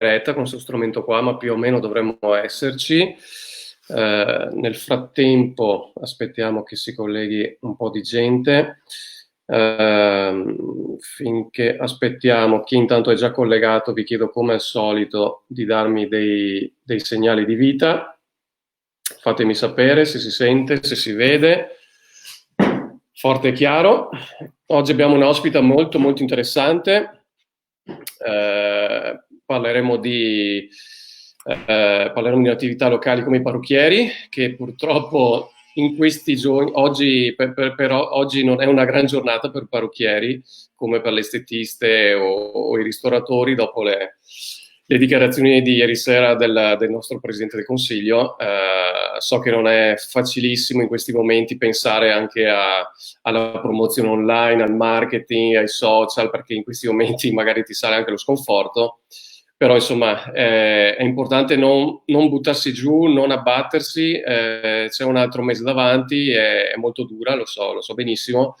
diretta con questo strumento qua, ma più o meno dovremmo esserci. Nel frattempo aspettiamo che si colleghi un po' di gente. Finché aspettiamo, chi intanto è già collegato, vi chiedo come al solito di darmi dei segnali di vita. Fatemi sapere se si sente, se si vede. Forte e chiaro. Oggi abbiamo un ospite molto molto interessante. Parleremo di attività locali come i parrucchieri, che purtroppo in questi giorni, oggi non è una gran giornata per parrucchieri, come per le estetiste o i ristoratori, dopo le dichiarazioni di ieri sera del nostro Presidente del Consiglio. So che non è facilissimo in questi momenti pensare anche alla promozione online, al marketing, ai social, perché in questi momenti magari ti sale anche lo sconforto. Però insomma è importante non buttarsi giù, non abbattersi, c'è un altro mese davanti, è molto dura, lo so benissimo,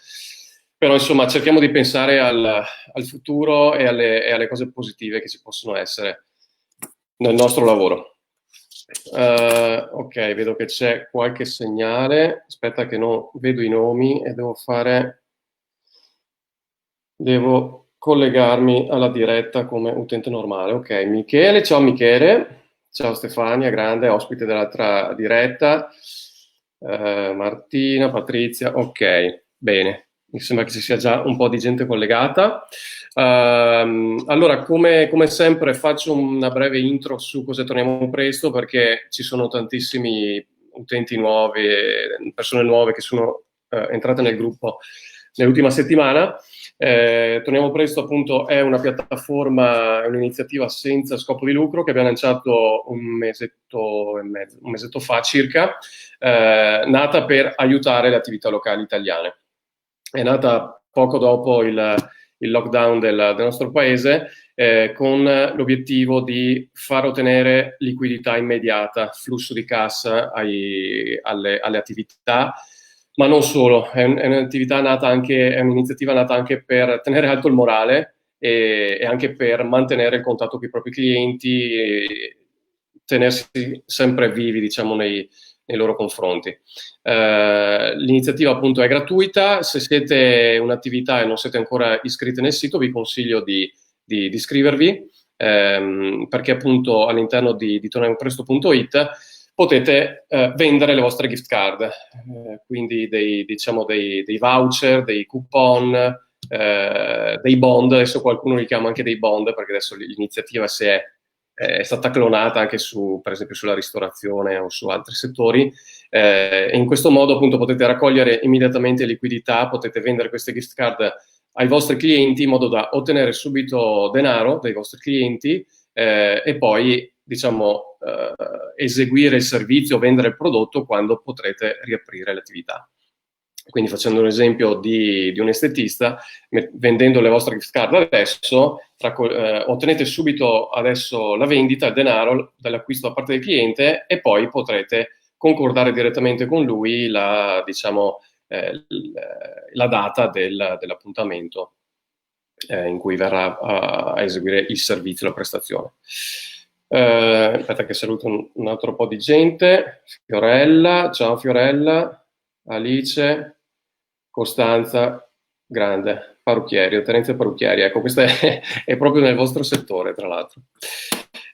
però insomma cerchiamo di pensare al futuro e alle cose positive che ci possono essere nel nostro lavoro. Ok, vedo che c'è qualche segnale, aspetta che non vedo i nomi e devo collegarmi alla diretta come utente normale. Ok, Michele, ciao Michele, ciao Stefania, grande, ospite dell'altra diretta, Martina, Patrizia, ok, bene, mi sembra che ci sia già un po' di gente collegata. Allora, come sempre faccio una breve intro su cosa torniamo presto, perché ci sono tantissimi utenti nuovi, persone nuove che sono entrate nel gruppo nell'ultima settimana. Torniamo presto, appunto, è una piattaforma, è un'iniziativa senza scopo di lucro che abbiamo lanciato un mesetto fa circa, nata per aiutare le attività locali italiane. È nata poco dopo il lockdown del nostro paese, con l'obiettivo di far ottenere liquidità immediata, flusso di cassa alle attività. Ma non solo, è un'iniziativa nata anche per tenere alto il morale e anche per mantenere il contatto con i propri clienti e tenersi sempre vivi, diciamo, nei loro confronti. L'iniziativa appunto è gratuita. Se siete un'attività e non siete ancora iscritti nel sito, vi consiglio di iscrivervi, perché appunto all'interno di torniamopresto.it potete vendere le vostre gift card, quindi dei voucher, dei coupon, dei bond. Adesso qualcuno li chiama anche dei bond, perché adesso l'iniziativa è stata clonata anche per esempio sulla ristorazione o su altri settori. In questo modo appunto potete raccogliere immediatamente liquidità, potete vendere queste gift card ai vostri clienti in modo da ottenere subito denaro dai vostri clienti, e poi diciamo eseguire il servizio, vendere il prodotto quando potrete riaprire l'attività. Quindi, facendo un esempio di un estetista, vendendo le vostre gift card adesso, ottenete subito adesso la vendita, il denaro dall'acquisto da parte del cliente, e poi potrete concordare direttamente con lui la data dell'appuntamento in cui verrà a eseguire il servizio, la prestazione. Aspetta che saluto un altro po' di gente. Fiorella, ciao Fiorella, Alice, Costanza, grande, parrucchieri, ottenenze parrucchieri. Ecco, questo è proprio nel vostro settore, tra l'altro.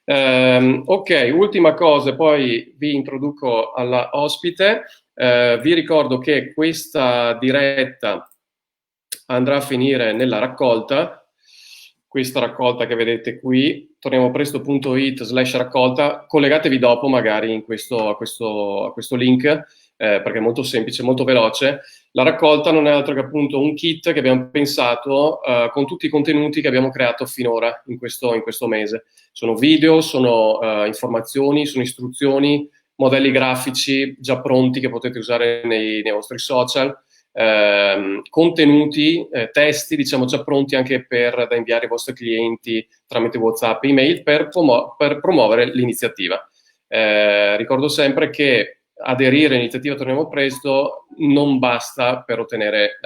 Ok, ultima cosa, poi vi introduco alla ospite. Vi ricordo che questa diretta andrà a finire nella raccolta. Questa raccolta che vedete qui, torniamopresto.it/raccolta, collegatevi dopo magari a questo link, perché è molto semplice, molto veloce. La raccolta non è altro che appunto un kit che abbiamo pensato con tutti i contenuti che abbiamo creato finora in questo mese. Sono video, sono informazioni, sono istruzioni, modelli grafici già pronti che potete usare nei vostri social, contenuti, testi, diciamo, già pronti anche da inviare ai vostri clienti tramite WhatsApp e email per promuovere l'iniziativa. Ricordo sempre che aderire all'iniziativa Torniamo Presto non basta per ottenere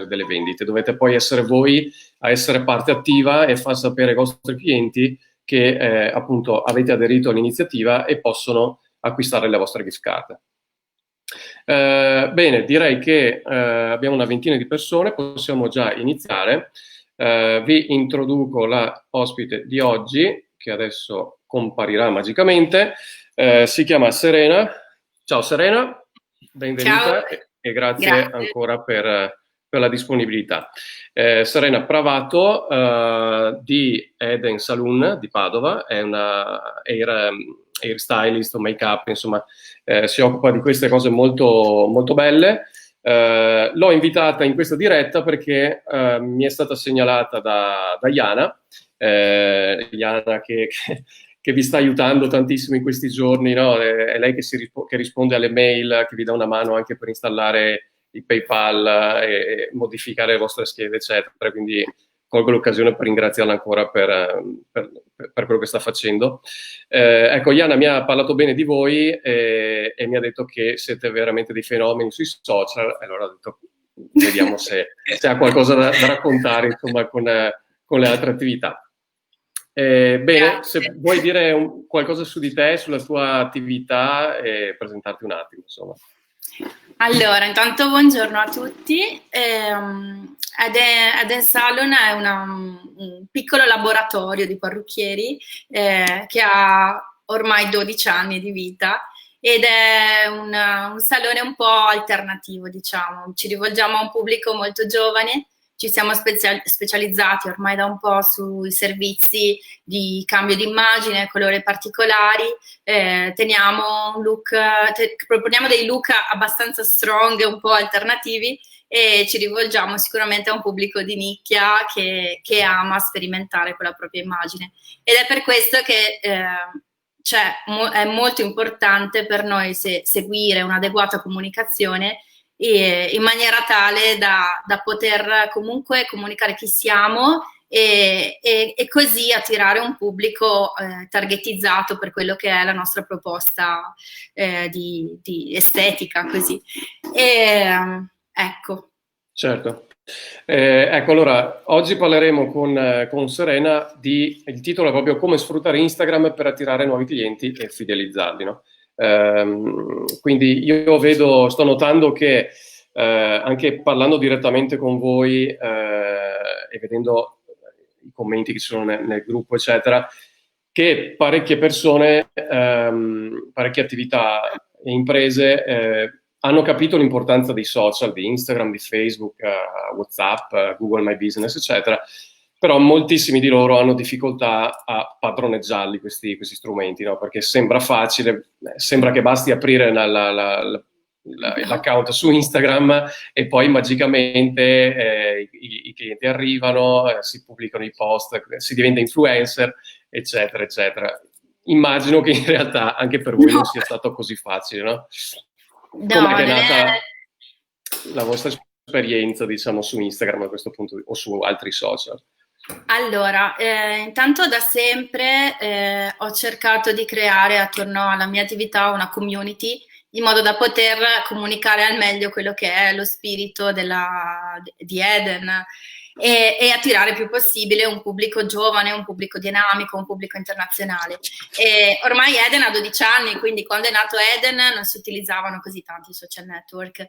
delle vendite. Dovete poi essere voi a essere parte attiva e far sapere ai vostri clienti che appunto avete aderito all'iniziativa e possono acquistare le vostre gift card. Bene, direi che abbiamo una ventina di persone, possiamo già iniziare. Vi introduco la ospite di oggi, che adesso comparirà magicamente. Si chiama Serena. Ciao Serena, benvenuta. Ciao. E grazie ancora per la disponibilità. Serena Pravato di Eden Saloon di Padova, è una hair stylist o make-up, insomma, si occupa di queste cose molto, molto belle. L'ho invitata in questa diretta perché mi è stata segnalata da Iana, Iana che vi sta aiutando tantissimo in questi giorni, no? È lei che risponde alle mail, che vi dà una mano anche per installare il PayPal e modificare le vostre schede, eccetera. Quindi colgo l'occasione per ringraziarla ancora per quello che sta facendo. Ecco, Iana mi ha parlato bene di voi e mi ha detto che siete veramente dei fenomeni sui social, allora ho detto vediamo se ha qualcosa da raccontare, insomma, con le altre attività. Bene, se vuoi dire qualcosa su di te, sulla tua attività e presentarti un attimo, insomma. Allora, intanto buongiorno a tutti. Eden Salon è un piccolo laboratorio di parrucchieri che ha ormai 12 anni di vita ed è un salone un po' alternativo, diciamo. Ci rivolgiamo a un pubblico molto giovane. Ci siamo specializzati ormai da un po' sui servizi di cambio d'immagine, colori particolari, proponiamo dei look abbastanza strong, un po' alternativi e ci rivolgiamo sicuramente a un pubblico di nicchia che ama sperimentare con la propria immagine. Ed è per questo che è molto importante per noi seguire un'adeguata comunicazione in maniera tale da poter comunque comunicare chi siamo e così attirare un pubblico targetizzato per quello che è la nostra proposta di estetica, così. Ecco. Certo. Ecco, allora, oggi parleremo con Serena il titolo è proprio come sfruttare Instagram per attirare nuovi clienti e fidelizzarli, no? Quindi io sto notando che anche parlando direttamente con voi e vedendo i commenti che ci sono nel gruppo, eccetera, che parecchie persone, parecchie attività e imprese hanno capito l'importanza dei social, di Instagram, di Facebook, WhatsApp, Google My Business, eccetera. Però moltissimi di loro hanno difficoltà a padroneggiarli questi strumenti, no? Perché sembra facile, sembra che basti aprire l'account su Instagram e poi magicamente i clienti arrivano, si pubblicano i post, si diventa influencer, eccetera, eccetera. Immagino che in realtà anche per voi non sia stato così facile, no? Come è nata la vostra esperienza, diciamo, su Instagram a questo punto o su altri social? Allora, intanto da sempre ho cercato di creare attorno alla mia attività una community in modo da poter comunicare al meglio quello che è lo spirito di Eden e attirare il più possibile un pubblico giovane, un pubblico dinamico, un pubblico internazionale. E ormai Eden ha 12 anni, quindi quando è nato Eden non si utilizzavano così tanti social network.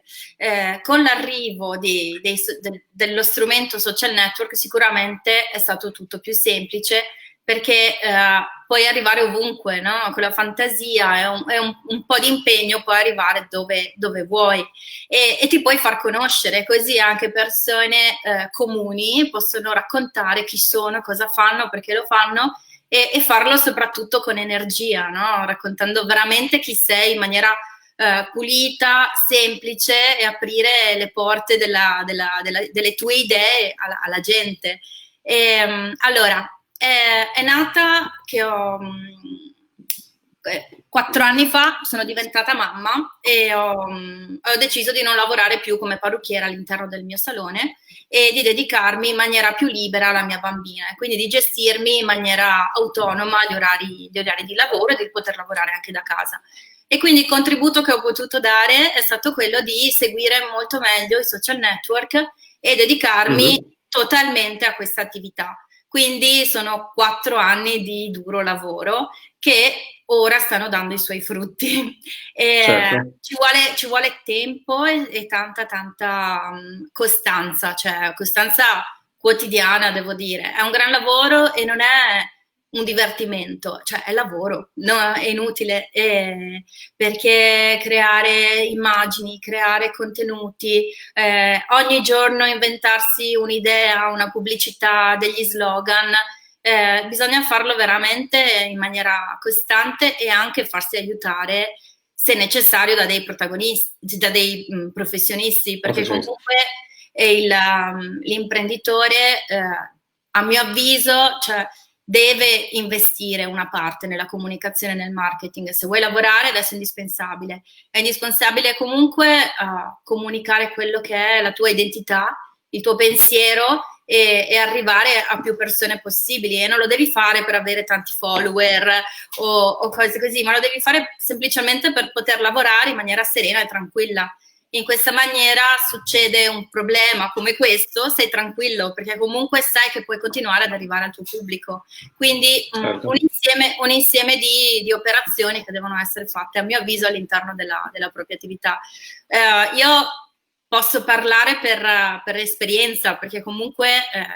Con l'arrivo dello strumento social network sicuramente è stato tutto più semplice perché puoi arrivare ovunque, no? Con la fantasia è un po' di impegno, puoi arrivare dove vuoi e ti puoi far conoscere, così anche persone comuni possono raccontare chi sono, cosa fanno, perché lo fanno e farlo soprattutto con energia, no? Raccontando veramente chi sei in maniera pulita, semplice e aprire le porte delle tue idee alla gente. Allora, è nata che ho 4 anni fa, sono diventata mamma e ho deciso di non lavorare più come parrucchiera all'interno del mio salone e di dedicarmi in maniera più libera alla mia bambina e quindi di gestirmi in maniera autonoma gli orari di lavoro e di poter lavorare anche da casa. E quindi il contributo che ho potuto dare è stato quello di seguire molto meglio i social network e dedicarmi totalmente a questa attività. Quindi sono 4 anni di duro lavoro che ora stanno dando i suoi frutti. certo, Ci vuole tempo e tanta costanza, cioè costanza quotidiana, devo dire. È un gran lavoro e non è un divertimento, cioè è lavoro, no, è inutile, perché creare immagini, creare contenuti, ogni giorno inventarsi un'idea, una pubblicità, degli slogan, bisogna farlo veramente in maniera costante e anche farsi aiutare, se necessario, da dei protagonisti, da dei professionisti, perché professionista. comunque l'imprenditore, a mio avviso, cioè, deve investire una parte nella comunicazione e nel marketing. Se vuoi lavorare, adesso è indispensabile. È indispensabile comunque comunicare quello che è la tua identità, il tuo pensiero e arrivare a più persone possibili. E non lo devi fare per avere tanti follower o cose così, ma lo devi fare semplicemente per poter lavorare in maniera serena e tranquilla. In questa maniera succede un problema come questo, sei tranquillo perché comunque sai che puoi continuare ad arrivare al tuo pubblico. Quindi Certo. un insieme di operazioni che devono essere fatte, a mio avviso, all'interno della propria attività. Io posso parlare per esperienza, perché comunque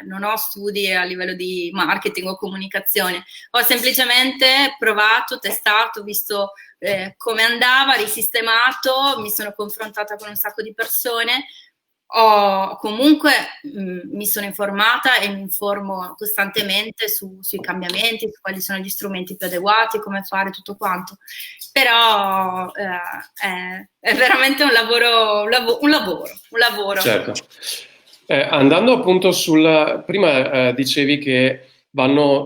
non ho studi a livello di marketing o comunicazione, ho semplicemente provato, testato, visto come andava, risistemato, mi sono confrontata con un sacco di persone, comunque mi sono informata e mi informo costantemente sui cambiamenti, su quali sono gli strumenti più adeguati, come fare tutto quanto. Però è veramente un lavoro. Certo. Andando appunto prima dicevi che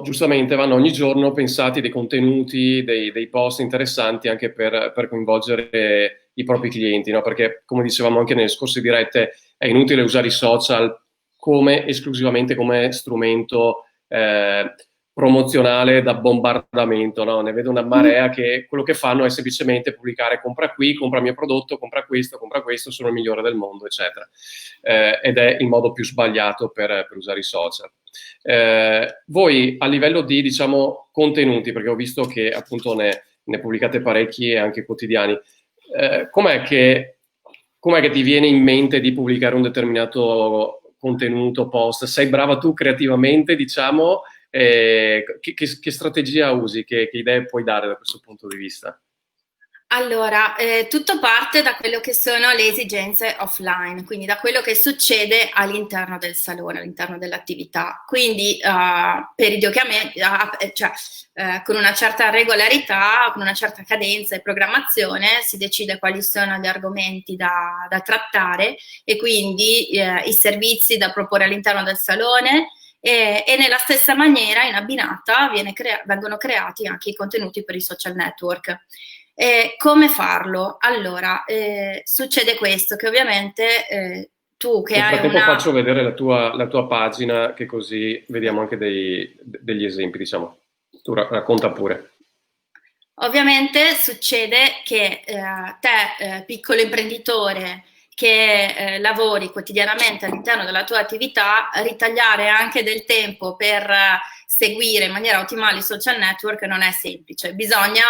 giustamente vanno ogni giorno pensati dei contenuti, dei post interessanti anche per coinvolgere i propri clienti, no? Perché come dicevamo anche nelle scorse dirette, è inutile usare i social esclusivamente come strumento promozionale da bombardamento, no? Ne vedo una marea che quello che fanno è semplicemente pubblicare compra qui, compra il mio prodotto, compra questo, sono il migliore del mondo, eccetera. Ed è il modo più sbagliato per usare i social. Voi a livello di, diciamo, contenuti, perché ho visto che appunto ne pubblicate parecchi e anche quotidiani, com'è che ti viene in mente di pubblicare un determinato contenuto, post? Sei brava tu creativamente, diciamo? Che strategia usi? Che idee puoi dare da questo punto di vista? Allora, tutto parte da quello che sono le esigenze offline, quindi da quello che succede all'interno del salone, all'interno dell'attività. Quindi periodicamente, cioè, con una certa regolarità, con una certa cadenza e programmazione, si decide quali sono gli argomenti da trattare e quindi i servizi da proporre all'interno del salone. E nella stessa maniera, in abbinata, vengono creati anche i contenuti per i social network. Come farlo? Allora, succede questo, che ovviamente tu che Nel hai frattempo una... faccio vedere la tua pagina, che così vediamo anche degli esempi, diciamo. Tu racconta pure. Ovviamente succede che te, piccolo imprenditore, che lavori quotidianamente all'interno della tua attività, ritagliare anche del tempo per seguire in maniera ottimale i social network non è semplice, bisogna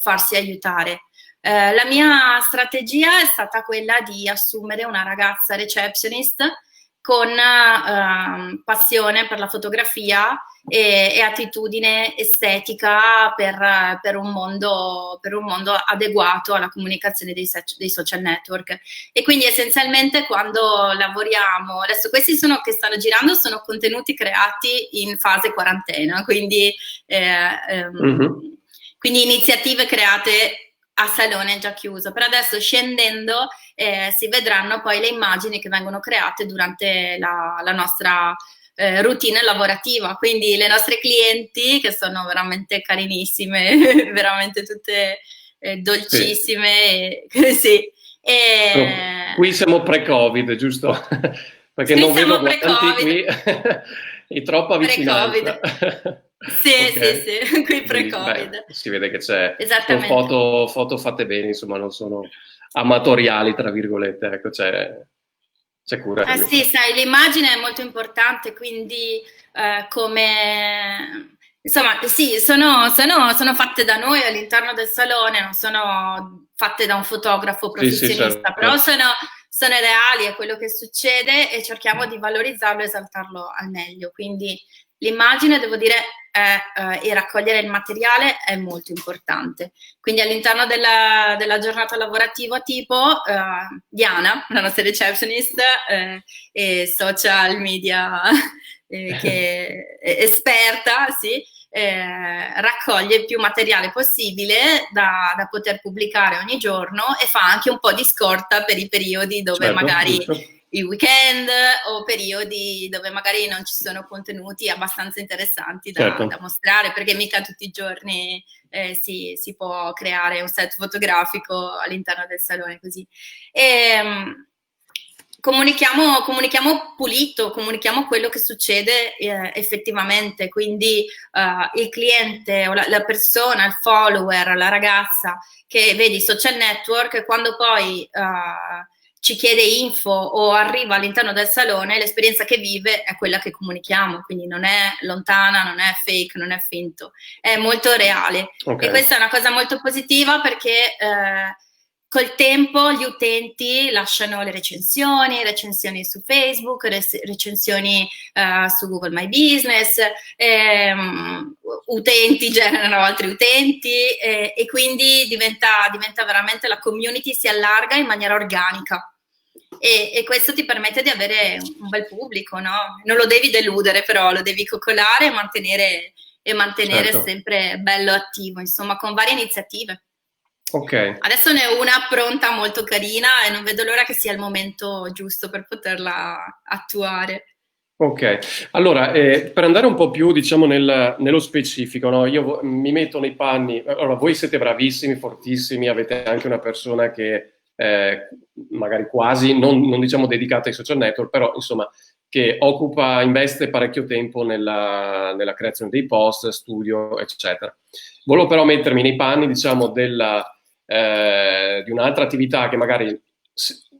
farsi aiutare. La mia strategia è stata quella di assumere una ragazza receptionist con passione per la fotografia e attitudine estetica per un mondo adeguato alla comunicazione dei social network. E quindi essenzialmente quando lavoriamo, adesso che stanno girando sono contenuti creati in fase quarantena, quindi, Mhm. quindi iniziative create a salone già chiuso. Per adesso scendendo si vedranno poi le immagini che vengono create durante la nostra routine lavorativa, quindi le nostre clienti che sono veramente carinissime, veramente tutte Sì. dolcissime, sì. Qui siamo pre-Covid, giusto? Perché Qui non vedo siamo guanti pre-Covid, qui e troppa vicinanza. pre-Covid. Sì, sì, Ok, sì, qui benissimo. Beh, pre-Covid. si vede che sono Esattamente. foto fatte bene, insomma, non sono amatoriali, tra virgolette. Ecco, c'è cura. Sì, sai, l'immagine è molto importante, quindi come... Insomma, sì, sono fatte da noi all'interno del salone, non sono fatte da un fotografo Sì, sì, professionista, però certo. sono reali, è quello che succede e cerchiamo di valorizzarlo e esaltarlo al meglio. Quindi l'immagine, devo dire, e raccogliere il materiale è molto importante. Quindi all'interno della giornata lavorativa tipo, Diana, la nostra receptionist, e social media che è esperta, sì, raccoglie il più materiale possibile da poter pubblicare ogni giorno e fa anche un po' di scorta per i periodi dove Certo, magari giusto. i weekend o periodi dove magari non ci sono contenuti abbastanza interessanti da Certo. mostrare, perché mica tutti i giorni si può creare un set fotografico all'interno del salone così. E, comunichiamo pulito, comunichiamo quello che succede effettivamente, quindi il cliente o la persona, il follower, la ragazza che vedi social network, quando poi ci chiede info o arriva all'interno del salone, l'esperienza che vive è quella che comunichiamo, quindi non è lontana, non è fake, non è finto, è molto reale. Ok, E questa è una cosa molto positiva perché col tempo gli utenti lasciano le recensioni su Facebook, recensioni su Google My Business, utenti generano altri utenti e quindi diventa veramente la community si allarga in maniera organica. E questo ti permette di avere un bel pubblico, no? Non lo devi deludere, però lo devi coccolare e mantenere certo. sempre bello attivo, insomma, con varie iniziative. Ok. Adesso ne ho una pronta molto carina e non vedo l'ora che sia il momento giusto per poterla attuare. Ok, allora per andare un po' più diciamo nello specifico, no? Io mi metto nei panni, allora voi siete bravissimi, fortissimi, avete anche una persona che magari quasi, non diciamo dedicata ai social network, però insomma che investe parecchio tempo nella creazione dei post, studio, eccetera. Volevo però mettermi nei panni diciamo di un'altra attività che magari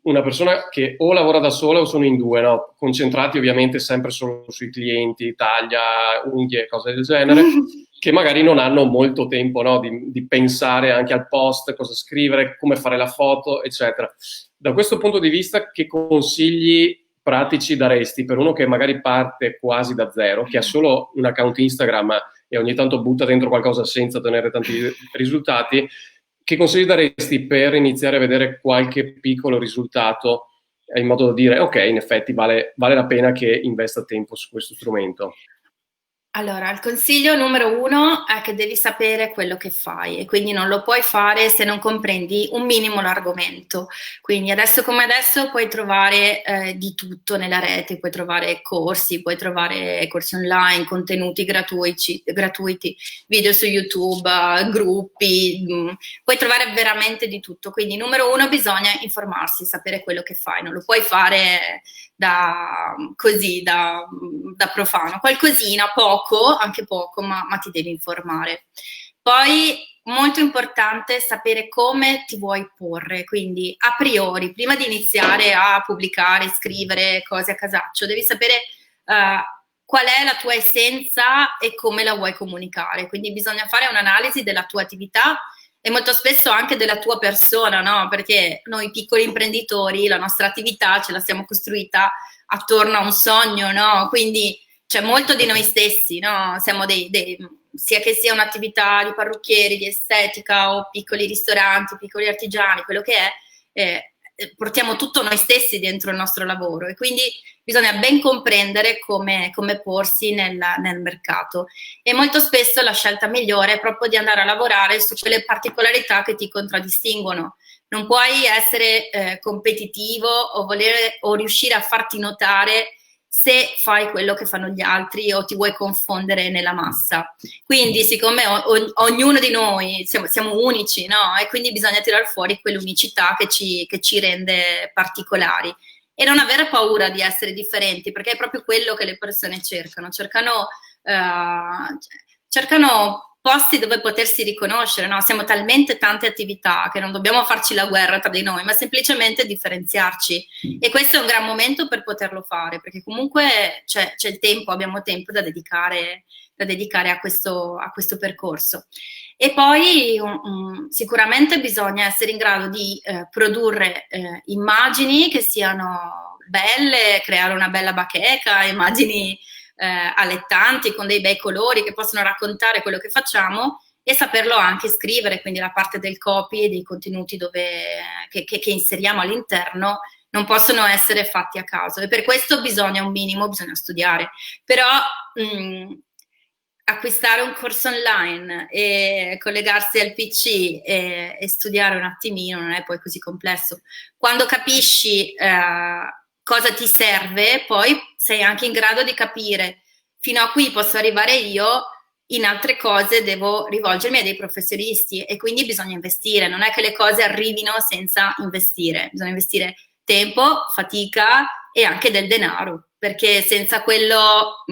una persona che o lavora da sola o sono in due, no? Concentrati ovviamente sempre solo sui clienti, taglia, unghie, cose del genere, che magari non hanno molto tempo, no? di pensare anche al post, cosa scrivere, come fare la foto, eccetera. Da questo punto di vista, che consigli pratici daresti per uno che magari parte quasi da zero, che ha solo un account Instagram e ogni tanto butta dentro qualcosa senza ottenere tanti risultati? Che consigli daresti per iniziare a vedere qualche piccolo risultato in modo da dire ok, in effetti vale la pena che investa tempo su questo strumento? Allora, il consiglio numero uno è che devi sapere quello che fai e quindi non lo puoi fare se non comprendi un minimo l'argomento. Quindi adesso come adesso puoi trovare di tutto nella rete, puoi trovare corsi online, contenuti gratuiti, video su YouTube, gruppi, puoi trovare veramente di tutto. Quindi numero uno bisogna informarsi, sapere quello che fai, non lo puoi fare da profano, qualcosina, poco, anche poco, ma ti devi informare. Poi molto importante sapere come ti vuoi porre, quindi a priori, prima di iniziare a pubblicare, scrivere cose a casaccio, devi sapere qual è la tua essenza e come la vuoi comunicare. Quindi bisogna fare un'analisi della tua attività e molto spesso anche della tua persona, no? Perché noi piccoli imprenditori, la nostra attività ce la siamo costruita attorno a un sogno, no? Quindi c'è molto di noi stessi, no? Siamo sia che sia un'attività di parrucchieri, di estetica o piccoli ristoranti, piccoli artigiani, quello che è, portiamo tutto noi stessi dentro il nostro lavoro e quindi bisogna ben comprendere come porsi nel mercato e molto spesso la scelta migliore è proprio di andare a lavorare su quelle particolarità che ti contraddistinguono. Non puoi essere competitivo o riuscire a farti notare se fai quello che fanno gli altri o ti vuoi confondere nella massa. Quindi, siccome ognuno di noi siamo unici, no? E quindi bisogna tirar fuori quell'unicità che ci rende particolari. E non avere paura di essere differenti, perché è proprio quello che le persone cercano. Cercano posti dove potersi riconoscere, no? Siamo talmente tante attività che non dobbiamo farci la guerra tra di noi, ma semplicemente differenziarci. E questo è un gran momento per poterlo fare, perché comunque c'è il tempo, abbiamo tempo da dedicare a questo percorso. E poi sicuramente bisogna essere in grado di produrre immagini che siano belle, creare una bella bacheca, immagini allettanti con dei bei colori che possono raccontare quello che facciamo e saperlo anche scrivere, quindi la parte del copy e dei contenuti che inseriamo all'interno non possono essere fatti a caso, e per questo bisogna studiare. Però acquistare un corso online e collegarsi al PC e studiare un attimino non è poi così complesso. Quando capisci cosa ti serve, poi sei anche in grado di capire: fino a qui posso arrivare io, in altre cose devo rivolgermi a dei professionisti, e quindi bisogna investire. Non è che le cose arrivino senza investire, bisogna investire tempo, fatica e anche del denaro, perché senza quello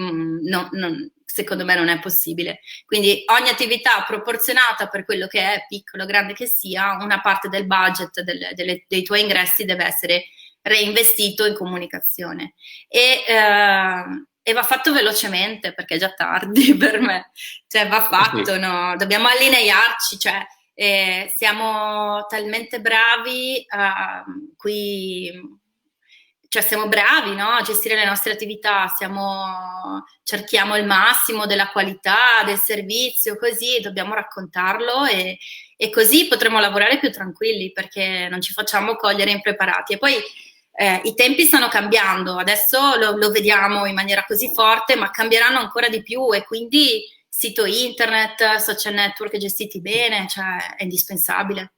secondo me non è possibile. Quindi ogni attività proporzionata per quello che è, piccolo o grande che sia, una parte del budget dei tuoi ingressi deve essere reinvestito in comunicazione. E va fatto velocemente, perché è già tardi per me, cioè va fatto, no? Dobbiamo allinearci, cioè siamo talmente bravi qui, cioè siamo bravi, no? A gestire le nostre attività, cerchiamo il massimo della qualità del servizio, così dobbiamo raccontarlo e così potremo lavorare più tranquilli, perché non ci facciamo cogliere impreparati. E poi i tempi stanno cambiando, adesso lo vediamo in maniera così forte, ma cambieranno ancora di più, e quindi sito internet, social network gestiti bene, cioè è indispensabile.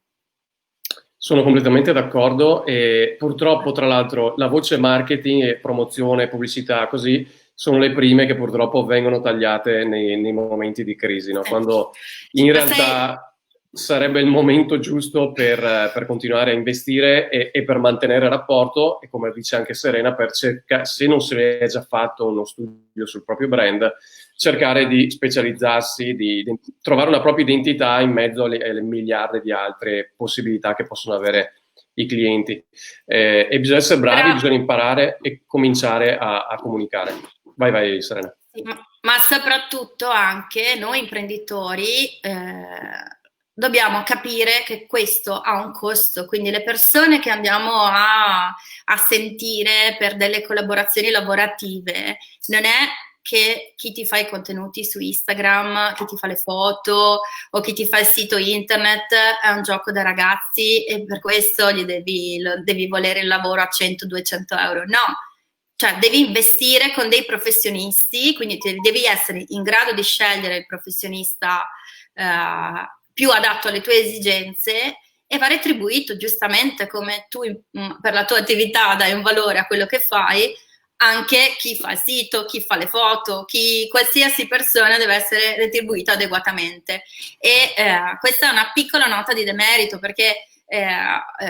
Sono completamente d'accordo, e purtroppo, tra l'altro, la voce marketing e promozione, pubblicità, così, sono le prime che purtroppo vengono tagliate nei momenti di crisi, no? Quando in realtà sarebbe il momento giusto per continuare a investire e per mantenere il rapporto, e come dice anche Serena, per cercare, se non si è già fatto uno studio sul proprio brand, cercare di specializzarsi, di trovare una propria identità in mezzo alle miliardi di altre possibilità che possono avere i clienti. E bisogna essere bravi, bisogna imparare e cominciare a comunicare. Vai Serena. Ma soprattutto anche noi imprenditori dobbiamo capire che questo ha un costo, quindi le persone che andiamo a sentire per delle collaborazioni lavorative non è che chi ti fa i contenuti su Instagram, chi ti fa le foto o chi ti fa il sito internet è un gioco da ragazzi e per questo devi volere il lavoro a 100-200 euro. No, cioè devi investire con dei professionisti, quindi devi essere in grado di scegliere il professionista più adatto alle tue esigenze, e va retribuito giustamente, come tu per la tua attività dai un valore a quello che fai. Anche chi fa il sito, chi fa le foto, qualsiasi persona deve essere retribuita adeguatamente. E questa è una piccola nota di demerito, perché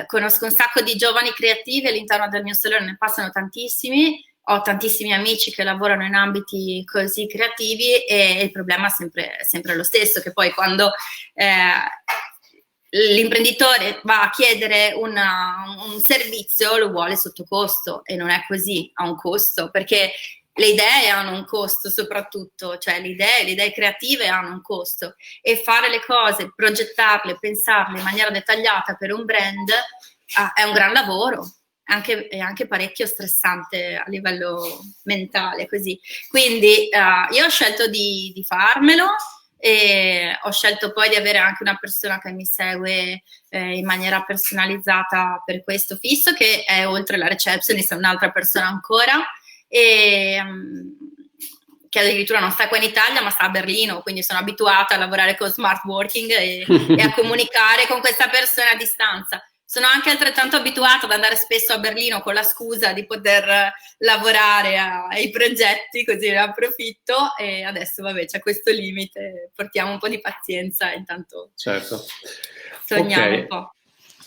conosco un sacco di giovani creativi all'interno del mio salone, ne passano tantissimi, ho tantissimi amici che lavorano in ambiti così creativi, e il problema è sempre lo stesso, che poi quando l'imprenditore va a chiedere un servizio lo vuole sotto costo, e non è così, ha un costo, perché le idee hanno un costo, soprattutto, cioè le idee creative hanno un costo, e fare le cose, progettarle, pensarle in maniera dettagliata per un brand è un gran lavoro, è anche parecchio stressante a livello mentale, così. Quindi io ho scelto di farmelo, e ho scelto poi di avere anche una persona che mi segue in maniera personalizzata per questo fisso, che è, oltre la receptionist, è un'altra persona ancora, che addirittura non sta qua in Italia ma sta a Berlino, quindi sono abituata a lavorare con smart working e a comunicare con questa persona a distanza. Sono anche altrettanto abituata ad andare spesso a Berlino con la scusa di poter lavorare ai progetti, così ne approfitto, e adesso vabbè c'è questo limite, portiamo un po' di pazienza, intanto certo. sogniamo un po'.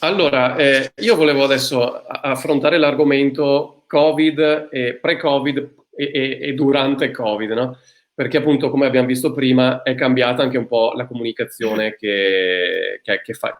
Allora, io volevo adesso affrontare l'argomento Covid, pre-Covid e durante Covid, no? perché appunto, come abbiamo visto prima, è cambiata anche un po' la comunicazione che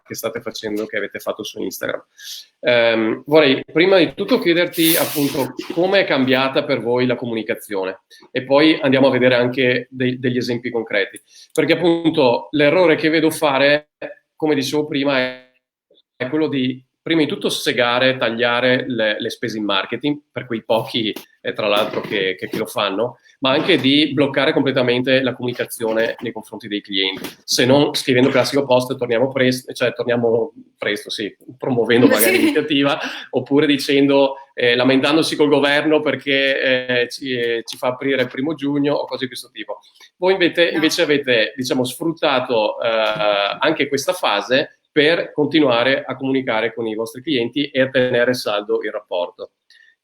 state facendo, che avete fatto su Instagram. Vorrei prima di tutto chiederti appunto come è cambiata per voi la comunicazione e poi andiamo a vedere anche degli esempi concreti, perché appunto l'errore che vedo fare, come dicevo prima, è quello di prima di tutto segare, tagliare le spese in marketing per quei pochi, tra l'altro, che lo fanno, ma anche di bloccare completamente la comunicazione nei confronti dei clienti. Se non scrivendo il classico post, torniamo presto, sì, promuovendo magari l'iniziativa, oppure dicendo, lamentandosi col governo perché ci fa aprire il 1° giugno o cose di questo tipo. Voi invece avete, diciamo, sfruttato anche questa fase per continuare a comunicare con i vostri clienti e a tenere saldo il rapporto.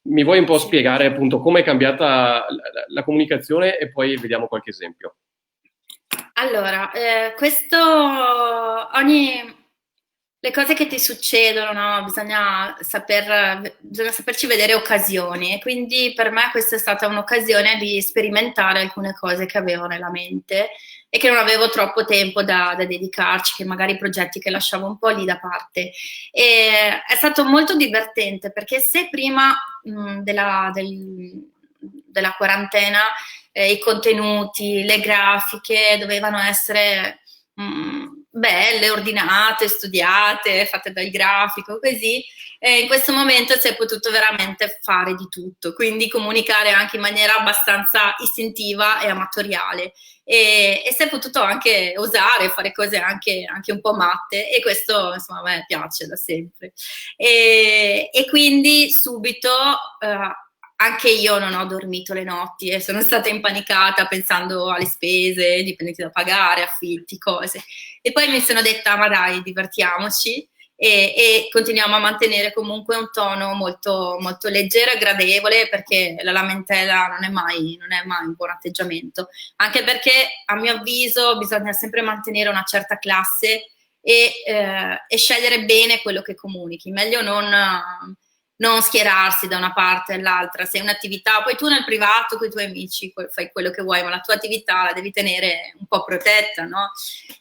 Mi vuoi un po' spiegare appunto come è cambiata la comunicazione e poi vediamo qualche esempio? Allora, le cose che ti succedono, no? Bisogna saperci vedere occasioni, quindi per me questa è stata un'occasione di sperimentare alcune cose che avevo nella mente e che non avevo troppo tempo da dedicarci, che magari progetti che lasciavo un po' lì da parte. E è stato molto divertente perché se prima della quarantena i contenuti, le grafiche dovevano essere belle, ordinate, studiate, fatte dal grafico, così. E in questo momento si è potuto veramente fare di tutto, quindi comunicare anche in maniera abbastanza istintiva e amatoriale. E si è potuto anche osare, fare cose anche un po' matte, e questo insomma a me piace da sempre. E quindi subito anche io non ho dormito le notti e sono stata impanicata pensando alle spese, dipendenti da pagare, affitti, cose. E poi mi sono detta, ma dai, divertiamoci e continuiamo a mantenere comunque un tono molto, molto leggero e gradevole, perché la lamentela non è mai un buon atteggiamento. Anche perché, a mio avviso, bisogna sempre mantenere una certa classe e scegliere bene quello che comunichi. Meglio non schierarsi da una parte all'altra. Se è un'attività, poi tu nel privato con i tuoi amici fai quello che vuoi, ma la tua attività la devi tenere un po' protetta, no?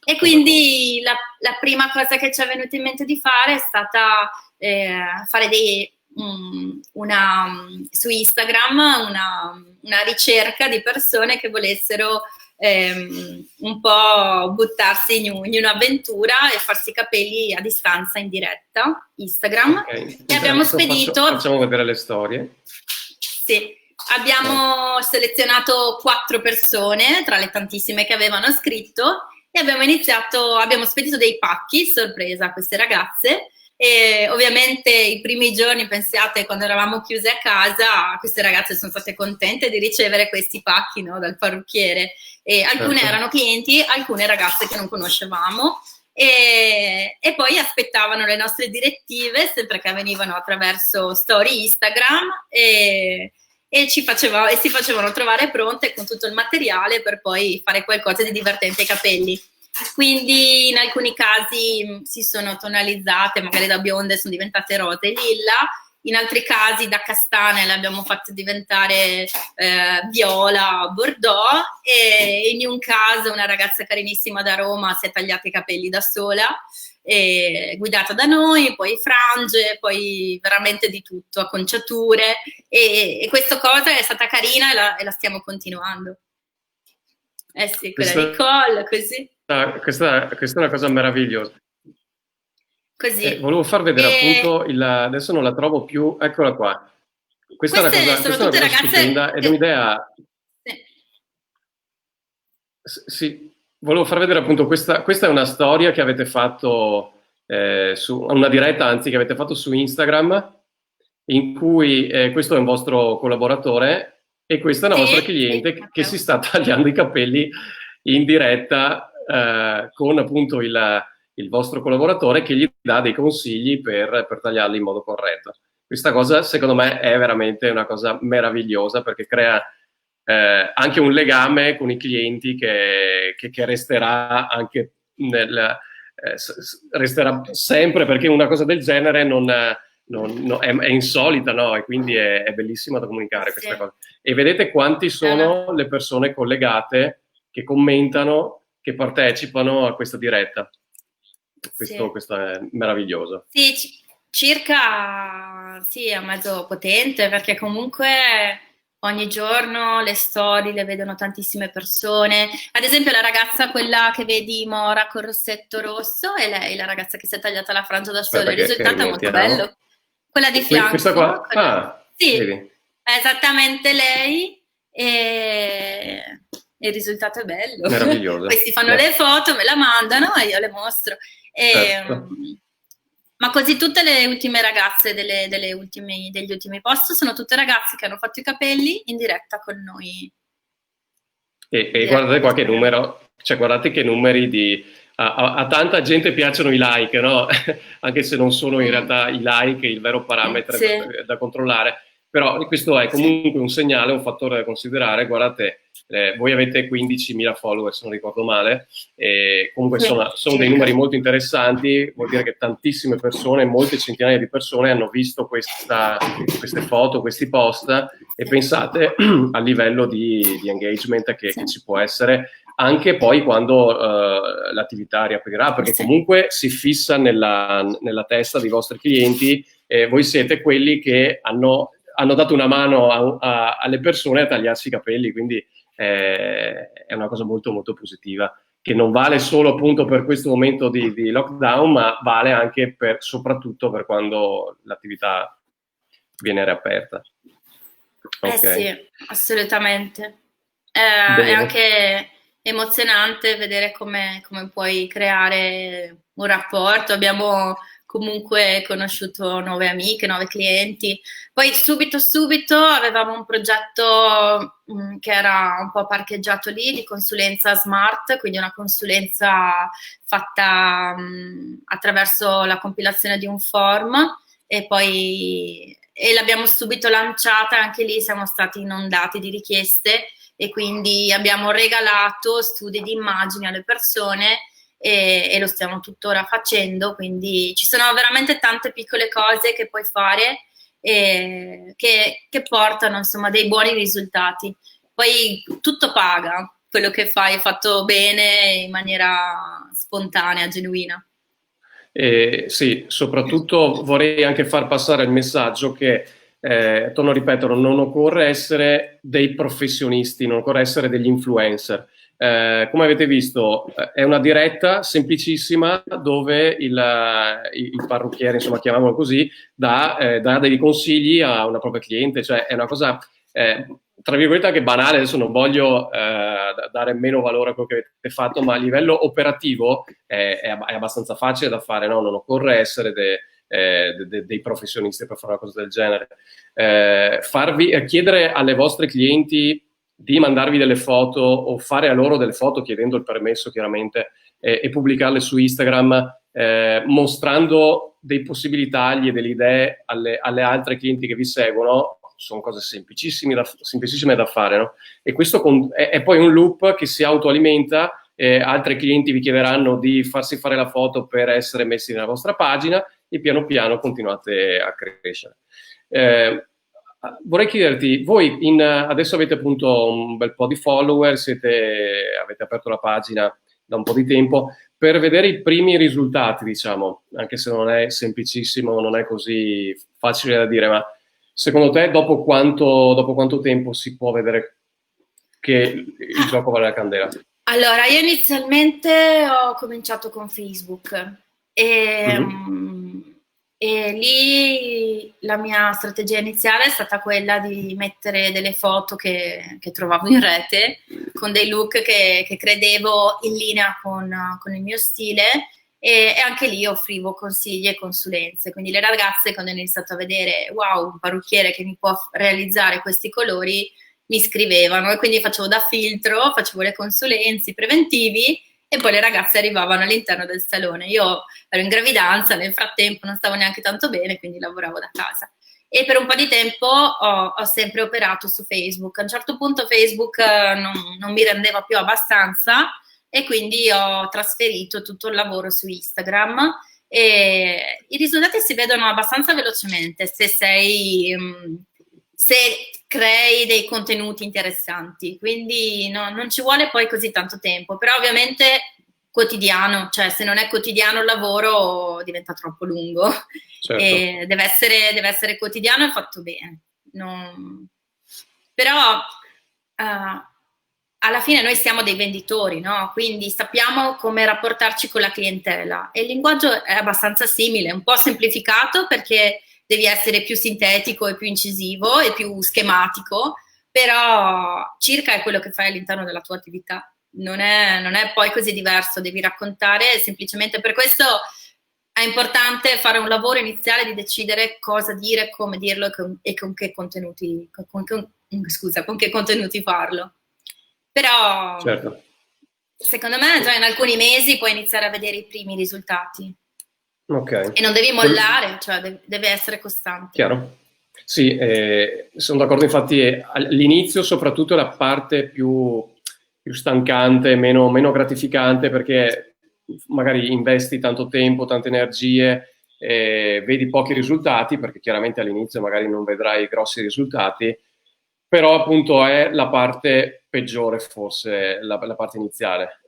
E quindi la prima cosa che ci è venuta in mente di fare è stata fare su Instagram una ricerca di persone che volessero un po' buttarsi in un'avventura e farsi i capelli a distanza in diretta Instagram. Okay. E abbiamo spedito, facciamo vedere le storie. sì, abbiamo selezionato 4 persone tra le tantissime che avevano scritto e abbiamo spedito dei pacchi sorpresa a queste ragazze. E ovviamente i primi giorni, pensate, quando eravamo chiuse a casa, queste ragazze sono state contente di ricevere questi pacchi, no, dal parrucchiere, e alcune erano clienti, alcune ragazze che non conoscevamo, e poi aspettavano le nostre direttive, sempre che avvenivano attraverso story Instagram, e si facevano trovare pronte con tutto il materiale per poi fare qualcosa di divertente ai capelli. Quindi in alcuni casi si sono tonalizzate, magari da bionde sono diventate rose e lilla, in altri casi da castane le abbiamo fatte diventare viola, bordeaux, e in un caso una ragazza carinissima da Roma si è tagliata i capelli da sola, guidata da noi, poi frange, poi veramente di tutto, acconciature, e questa cosa è stata carina e la stiamo continuando. Eh sì, quella di Nicole, così. Questa è una cosa meravigliosa. Così. Volevo far vedere appunto adesso non la trovo più, eccola qua. Questa è una cosa ragazze stupenda ed è un'idea. Sì, volevo far vedere appunto questa è una storia che avete fatto una diretta, anzi, che avete fatto su Instagram, in cui questo è un vostro collaboratore e questa è una vostra cliente che si sta tagliando i capelli in diretta con appunto il vostro collaboratore che gli dà dei consigli per tagliarli in modo corretto. Questa cosa secondo me è veramente una cosa meravigliosa, perché crea anche un legame con i clienti che resterà anche resterà sempre, perché una cosa del genere è insolita, no? E quindi è bellissima da comunicare Sì. questa cosa. E vedete quanti sono le persone collegate che commentano, che partecipano a questa diretta. Questo è meraviglioso. Sì, circa sì, è un mezzo potente perché comunque ogni giorno le storie le vedono tantissime persone. Ad esempio la ragazza, quella che vedi Mora col rossetto rosso, è lei, la ragazza che si è tagliata la frangia da sola. Aspetta Il che risultato è molto rimettiamo. bello. Quella di Questa fianco, qua? Ah, sì, vedi. è esattamente lei e il risultato è bello. Meraviglioso. Poi si fanno le foto, me la mandano e io le mostro. Certo. Ma così tutte le ultime ragazze degli ultimi post sono tutte ragazze che hanno fatto i capelli in diretta con noi. E guardate qua che numero, cioè guardate che numeri a tanta gente piacciono i like, no? Anche se non sono in realtà i like il vero parametro Sì. da controllare, però questo è comunque un segnale, un fattore da considerare. Guardate, voi avete 15.000 follower se non ricordo male, e comunque sono dei numeri molto interessanti. Vuol dire che tantissime persone, molte centinaia di persone hanno visto queste foto, questi post, e pensate al livello di engagement che ci può essere anche poi quando l'attività riaprirà, perché comunque si fissa nella testa dei vostri clienti. Voi siete quelli che hanno dato una mano alle persone a tagliarsi i capelli, quindi è una cosa molto molto positiva, che non vale solo appunto per questo momento di lockdown, ma vale anche soprattutto per quando l'attività viene riaperta. Okay. Sì, assolutamente. È anche emozionante vedere come puoi creare un rapporto. Abbiamo comunque conosciuto nuove amiche, nuovi clienti. Poi subito avevamo un progetto che era un po' parcheggiato lì di consulenza smart, quindi una consulenza fatta attraverso la compilazione di un form e l'abbiamo subito lanciata. Anche lì siamo stati inondati di richieste e quindi abbiamo regalato studi di immagini alle persone e lo stiamo tuttora facendo, quindi ci sono veramente tante piccole cose che puoi fare che portano insomma dei buoni risultati. Poi tutto paga, quello che fai fatto bene in maniera spontanea, genuina. Sì, soprattutto vorrei anche far passare il messaggio che, torno a ripetere, non occorre essere dei professionisti, non occorre essere degli influencer. Come avete visto, è una diretta semplicissima dove il parrucchiere, insomma, chiamiamolo così, dà dei consigli a una propria cliente, cioè è una cosa tra virgolette anche banale. Adesso non voglio dare meno valore a quello che avete fatto, ma a livello operativo è abbastanza facile da fare, no? Non occorre essere dei professionisti per fare una cosa del genere. Chiedere alle vostre clienti di mandarvi delle foto o fare a loro delle foto chiedendo il permesso chiaramente e pubblicarle su Instagram, mostrando dei possibili tagli e delle idee alle altre clienti che vi seguono, sono cose semplicissime da fare, no? E questo è poi un loop che si autoalimenta. Altri clienti vi chiederanno di farsi fare la foto per essere messi nella vostra pagina e piano piano continuate a crescere. Vorrei chiederti, voi adesso avete appunto un bel po' di follower, avete aperto la pagina da un po' di tempo, per vedere i primi risultati, diciamo, anche se non è semplicissimo, non è così facile da dire, ma secondo te dopo quanto tempo si può vedere che il gioco vale la candela? Allora, io inizialmente ho cominciato con Facebook e lì la mia strategia iniziale è stata quella di mettere delle foto che trovavo in rete con dei look che credevo in linea con il mio stile e anche lì offrivo consigli e consulenze. Quindi le ragazze, quando hanno iniziato a vedere wow, un parrucchiere che mi può realizzare questi colori, mi scrivevano e quindi facevo da filtro, facevo le consulenze, i preventivi e poi le ragazze arrivavano all'interno del salone. Io ero in gravidanza, nel frattempo non stavo neanche tanto bene, quindi lavoravo da casa. E per un po' di tempo ho sempre operato su Facebook. A un certo punto Facebook non mi rendeva più abbastanza e quindi ho trasferito tutto il lavoro su Instagram e i risultati si vedono abbastanza velocemente se crei dei contenuti interessanti, quindi non ci vuole poi così tanto tempo, però ovviamente quotidiano, cioè se non è quotidiano il lavoro diventa troppo lungo Certo, e deve essere quotidiano e fatto bene. Però alla fine noi siamo dei venditori, no? Quindi sappiamo come rapportarci con la clientela e il linguaggio è abbastanza simile, un po' semplificato perché devi essere più sintetico e più incisivo e più schematico, però circa è quello che fai all'interno della tua attività. Non è poi così diverso, devi raccontare, semplicemente per questo è importante fare un lavoro iniziale di decidere cosa dire, come dirlo e con che contenuti, con che contenuti farlo. Però certo. secondo me già in alcuni mesi puoi iniziare a vedere i primi risultati Ok. e non devi mollare, cioè deve essere costante. Chiaro? Sì, sono d'accordo, infatti all'inizio soprattutto è la parte più stancante, meno gratificante perché magari investi tanto tempo, tante energie, vedi pochi risultati perché chiaramente all'inizio magari non vedrai grossi risultati, però appunto è la parte peggiore forse, la parte iniziale.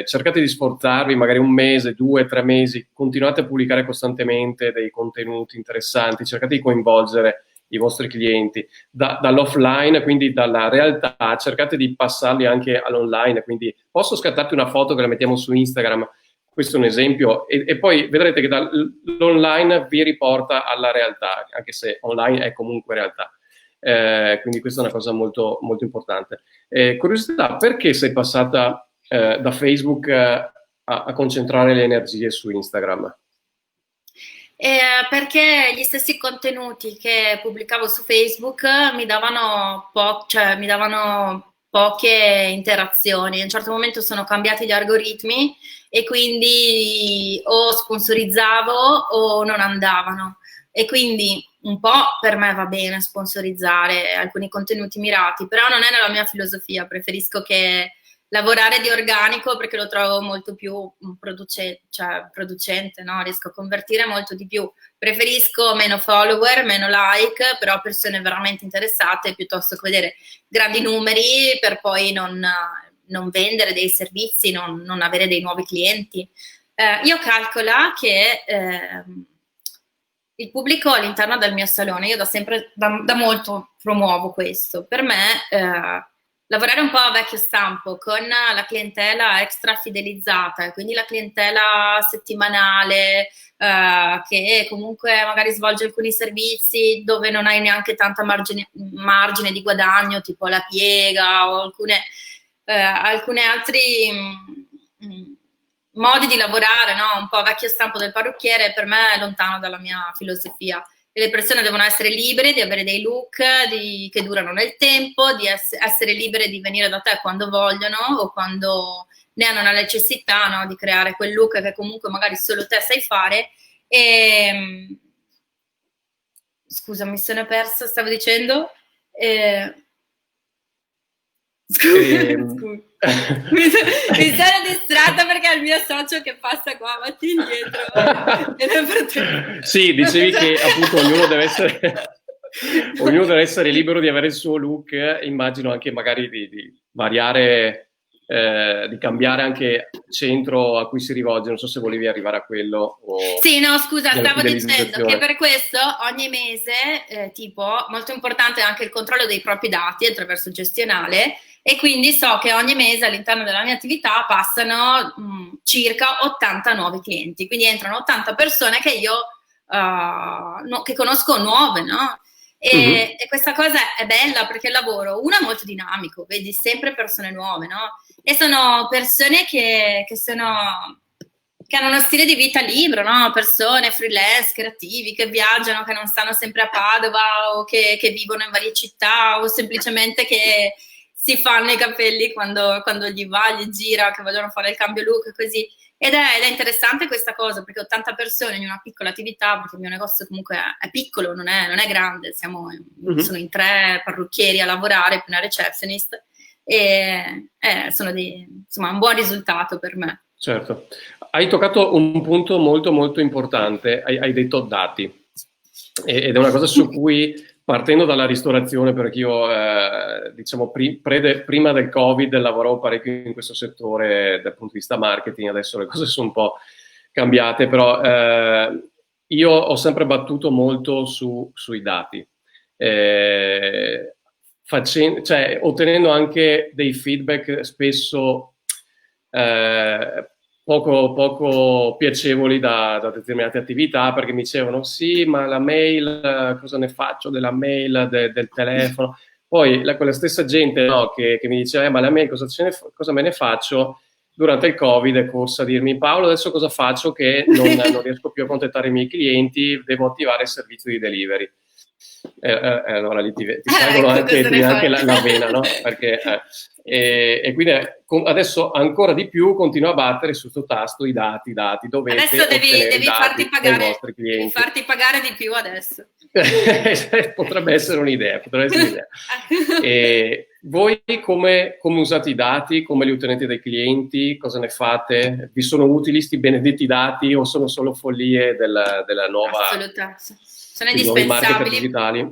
Cercate di sforzarvi magari un mese, 2, 3 mesi, continuate a pubblicare costantemente dei contenuti interessanti, cercate di coinvolgere i vostri clienti dall'offline, quindi dalla realtà, cercate di passarli anche all'online, quindi posso scattarti una foto che la mettiamo su Instagram, questo è un esempio, e poi vedrete che l'online vi riporta alla realtà, anche se online è comunque realtà. Quindi questa è una cosa molto, molto importante. Curiosità, perché sei passata da Facebook a concentrare le energie su Instagram? Perché gli stessi contenuti che pubblicavo su Facebook cioè, mi davano poche interazioni. A un certo momento sono cambiati gli algoritmi e quindi o sponsorizzavo o non andavano. E quindi un po' per me va bene sponsorizzare alcuni contenuti mirati, però non è nella mia filosofia, preferisco che lavorare di organico perché lo trovo molto più producente, no? Riesco a convertire molto di più. Preferisco meno follower, meno like, però persone veramente interessate piuttosto che vedere grandi numeri per poi non vendere dei servizi, non avere dei nuovi clienti. Io calcola che il pubblico all'interno del mio salone, io da sempre, da molto promuovo questo. Per me lavorare un po' a vecchio stampo con la clientela extra fidelizzata, quindi la clientela settimanale che comunque magari svolge alcuni servizi dove non hai neanche tanta margine di guadagno, tipo la piega o alcuni altri modi di lavorare, no? Un po' vecchio stampo del parrucchiere, per me è lontano dalla mia filosofia. E le persone devono essere libere di avere dei look che durano nel tempo, di essere libere di venire da te quando vogliono o quando ne hanno la necessità, no? Di creare quel look che comunque magari solo te sai fare. E, scusa, mi sono persa, stavo dicendo. Scusa. Mi sono distratta perché è il mio socio che passa qua avanti e indietro. Sì, dicevi che appunto ognuno deve essere libero di avere il suo look, immagino anche magari di variare, di cambiare anche centro a cui si rivolge, non so se volevi arrivare a quello. Sì, no, scusa, stavo dicendo che per questo ogni mese, tipo, molto importante è anche il controllo dei propri dati attraverso il gestionale e quindi so che ogni mese all'interno della mia attività passano circa 80 nuovi clienti, quindi entrano 80 persone che io che conosco nuove, no? E questa cosa è bella perché il lavoro, uno è molto dinamico, vedi sempre persone nuove, no? E sono persone che hanno uno stile di vita libero, no? Persone freelance, creativi, che viaggiano, che non stanno sempre a Padova o che vivono in varie città o semplicemente che si fanno i capelli quando gli va, gli gira, che vogliono fare il cambio look, così. Ed è interessante questa cosa, perché 80 persone in una piccola attività, perché il mio negozio comunque è piccolo, non è grande, sono in 3 parrucchieri a lavorare, più una receptionist, e sono insomma un buon risultato per me. Certo. Hai toccato un punto molto molto importante, hai detto dati, ed è una cosa su cui, partendo dalla ristorazione, perché io diciamo prima del Covid lavoravo parecchio in questo settore dal punto di vista marketing, adesso le cose sono un po' cambiate, però io ho sempre battuto molto sui dati, cioè, ottenendo anche dei feedback spesso poco piacevoli da determinate attività, perché mi dicevano sì, ma la mail, cosa ne faccio della mail, del telefono? Poi quella stessa gente, no, che mi diceva ma la mail cosa me ne faccio? Durante il Covid è corsa a dirmi Paolo, adesso cosa faccio che non riesco più a contattare i miei clienti, devo attivare il servizio di delivery. Allora lì ti salgono anche la vena, no? Perché, e quindi adesso ancora di più continua a battere su questo tasto i dati, dovete adesso devi farti pagare dai vostri clienti. Devi farti pagare di più adesso. Potrebbe essere un'idea. E voi come usate i dati? Come li ottenete dai clienti? Cosa ne fate? Vi sono utili sti benedetti dati o sono solo follie della nuova... Assolutamente. Sono indispensabili. Digitali?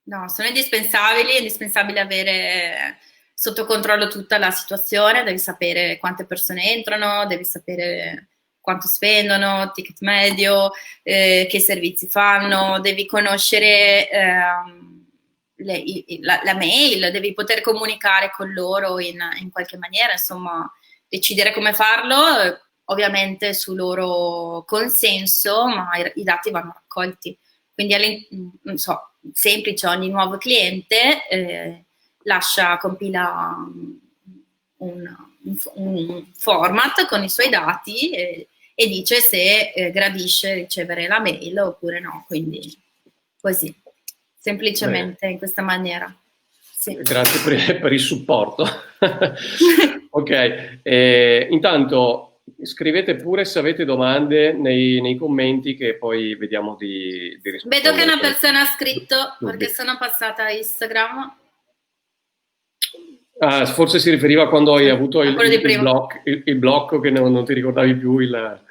No, sono indispensabili, è indispensabile avere sotto controllo tutta la situazione, devi sapere quante persone entrano, devi sapere quanto spendono, ticket medio, che servizi fanno, devi conoscere la mail, devi poter comunicare con loro in qualche maniera, insomma, decidere come farlo, ovviamente su loro consenso, ma i dati vanno raccolti. Quindi, non so, semplice, ogni nuovo cliente compila un format con i suoi dati e dice se gradisce ricevere la mail oppure no, quindi così, semplicemente in questa maniera. Sì. Grazie per il supporto. Ok, intanto scrivete pure se avete domande nei commenti che poi vediamo di rispondere. Vedo che una persona ha scritto perché sono passata a Instagram. Forse si riferiva quando hai avuto il blocco che non ti ricordavi più il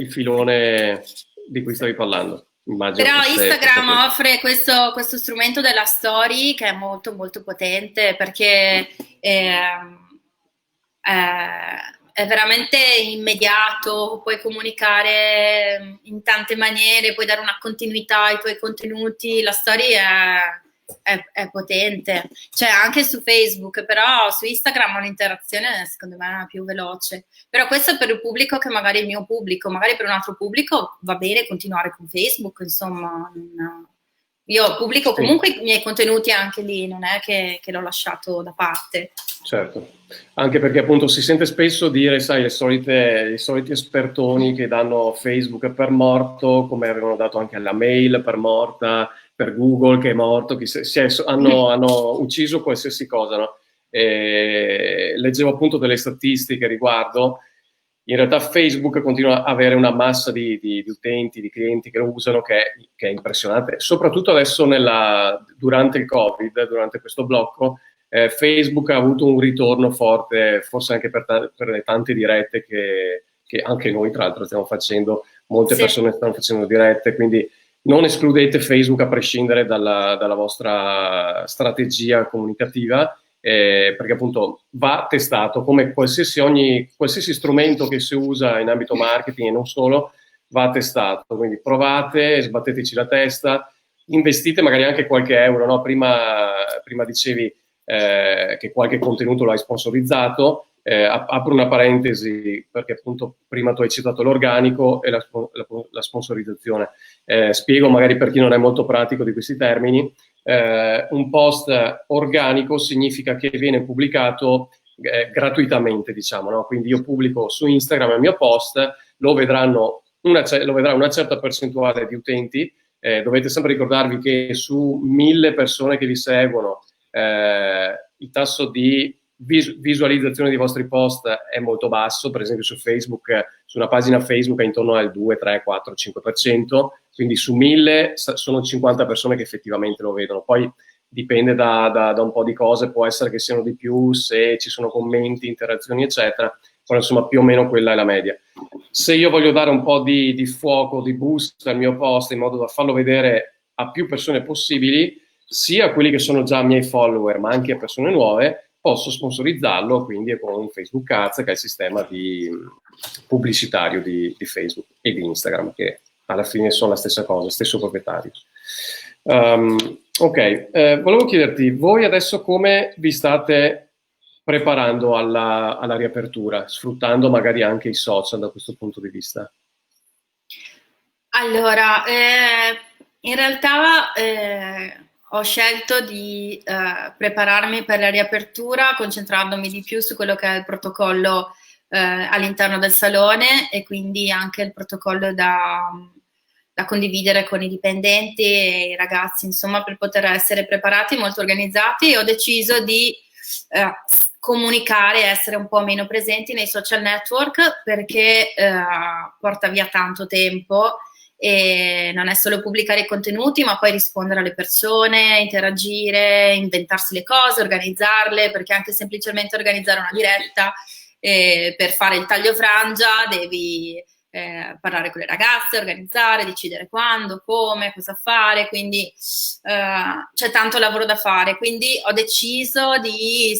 filone di cui stavi parlando. Immagino. Però Instagram offre questo strumento della story che è molto molto potente perché è veramente immediato, puoi comunicare in tante maniere, puoi dare una continuità ai tuoi contenuti, la story è potente, cioè anche su Facebook, però su Instagram l'interazione secondo me è più veloce, però questo è per il pubblico che magari è il mio pubblico, magari per un altro pubblico va bene continuare con Facebook, insomma, io pubblico comunque i miei contenuti anche lì, non è che l'ho lasciato da parte. Certo, anche perché appunto si sente spesso dire, sai, i soliti espertoni che danno Facebook per morto, come avevano dato anche alla mail per morta, per Google che è morto, hanno ucciso qualsiasi cosa, no? Leggevo appunto delle statistiche riguardo, in realtà Facebook continua a avere una massa di utenti, di clienti che lo usano che è impressionante, soprattutto adesso durante il Covid, durante questo blocco, Facebook ha avuto un ritorno forte, forse anche per le tante dirette che anche noi tra l'altro stiamo facendo, molte persone stanno facendo dirette, quindi non escludete Facebook a prescindere dalla vostra strategia comunicativa, perché appunto va testato come qualsiasi strumento che si usa in ambito marketing e non solo, va testato, quindi provate, sbatteteci la testa, investite magari anche qualche euro, no? Prima dicevi che qualche contenuto lo hai sponsorizzato, apro una parentesi perché appunto prima tu hai citato l'organico e la sponsorizzazione, spiego magari per chi non è molto pratico di questi termini. Un post organico significa che viene pubblicato gratuitamente, diciamo, no? Quindi io pubblico su Instagram il mio post, lo vedrà una certa percentuale di utenti, dovete sempre ricordarvi che su 1000 persone che vi seguono il tasso di visualizzazione dei vostri post è molto basso, per esempio su Facebook, su una pagina Facebook è intorno al 2, 3, 4, 5%, quindi su 1000 sono 50 persone che effettivamente lo vedono, poi dipende da un po' di cose, può essere che siano di più se ci sono commenti, interazioni eccetera, però insomma più o meno quella è la media. Se io voglio dare un po' di fuoco, di boost al mio post in modo da farlo vedere a più persone possibili, sia a quelli che sono già miei follower, ma anche a persone nuove, posso sponsorizzarlo, quindi con Facebook Ads, che è il sistema pubblicitario di Facebook e di Instagram, che alla fine sono la stessa cosa, stesso proprietario. Ok, volevo chiederti, voi adesso come vi state preparando alla riapertura, sfruttando magari anche i social da questo punto di vista? Allora, in realtà ho scelto di prepararmi per la riapertura concentrandomi di più su quello che è il protocollo all'interno del salone e quindi anche il protocollo da condividere con i dipendenti e i ragazzi, insomma, per poter essere preparati, molto organizzati. E ho deciso di comunicare, essere un po' meno presenti nei social network perché porta via tanto tempo e non è solo pubblicare i contenuti, ma poi rispondere alle persone, interagire, inventarsi le cose, organizzarle, perché anche semplicemente organizzare una diretta per fare il taglio frangia devi parlare con le ragazze, organizzare, decidere quando, come, cosa fare, quindi c'è tanto lavoro da fare, quindi ho deciso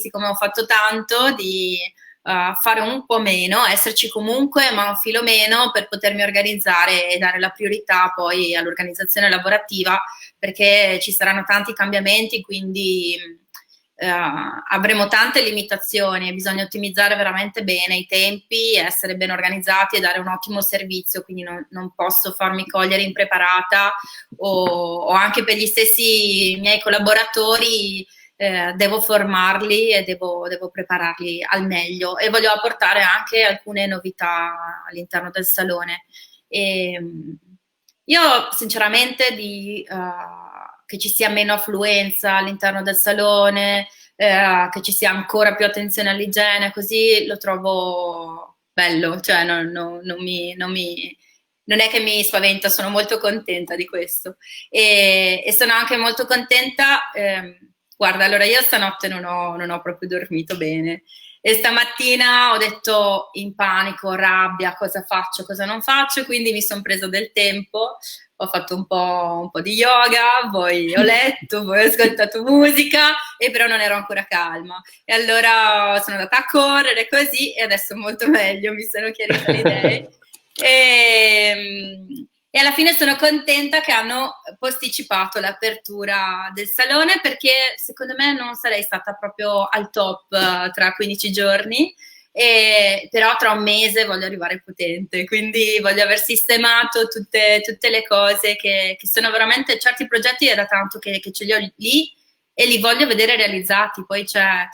siccome ho fatto tanto, di fare un po' meno, esserci comunque ma un filo meno per potermi organizzare e dare la priorità poi all'organizzazione lavorativa perché ci saranno tanti cambiamenti, quindi avremo tante limitazioni e bisogna ottimizzare veramente bene i tempi, essere ben organizzati e dare un ottimo servizio, quindi non posso farmi cogliere impreparata o anche per gli stessi miei collaboratori devo formarli e devo prepararli al meglio e voglio apportare anche alcune novità all'interno del salone. Io sinceramente che ci sia meno affluenza all'interno del salone, che ci sia ancora più attenzione all'igiene, così lo trovo bello, cioè non è che mi spaventa, sono molto contenta di questo e sono anche molto contenta. Guarda, allora io stanotte non ho proprio dormito bene e stamattina ho detto in panico, rabbia, cosa faccio, cosa non faccio, quindi mi sono presa del tempo, ho fatto un po' di yoga, poi ho letto, poi ho ascoltato musica e però non ero ancora calma e allora sono andata a correre così e adesso molto meglio, mi sono chiarita le idee e alla fine sono contenta che hanno posticipato l'apertura del salone perché secondo me non sarei stata proprio al top tra 15 giorni, però tra un mese voglio arrivare potente, quindi voglio aver sistemato tutte le cose che sono veramente, certi progetti è da tanto che ce li ho lì e li voglio vedere realizzati. Poi c'è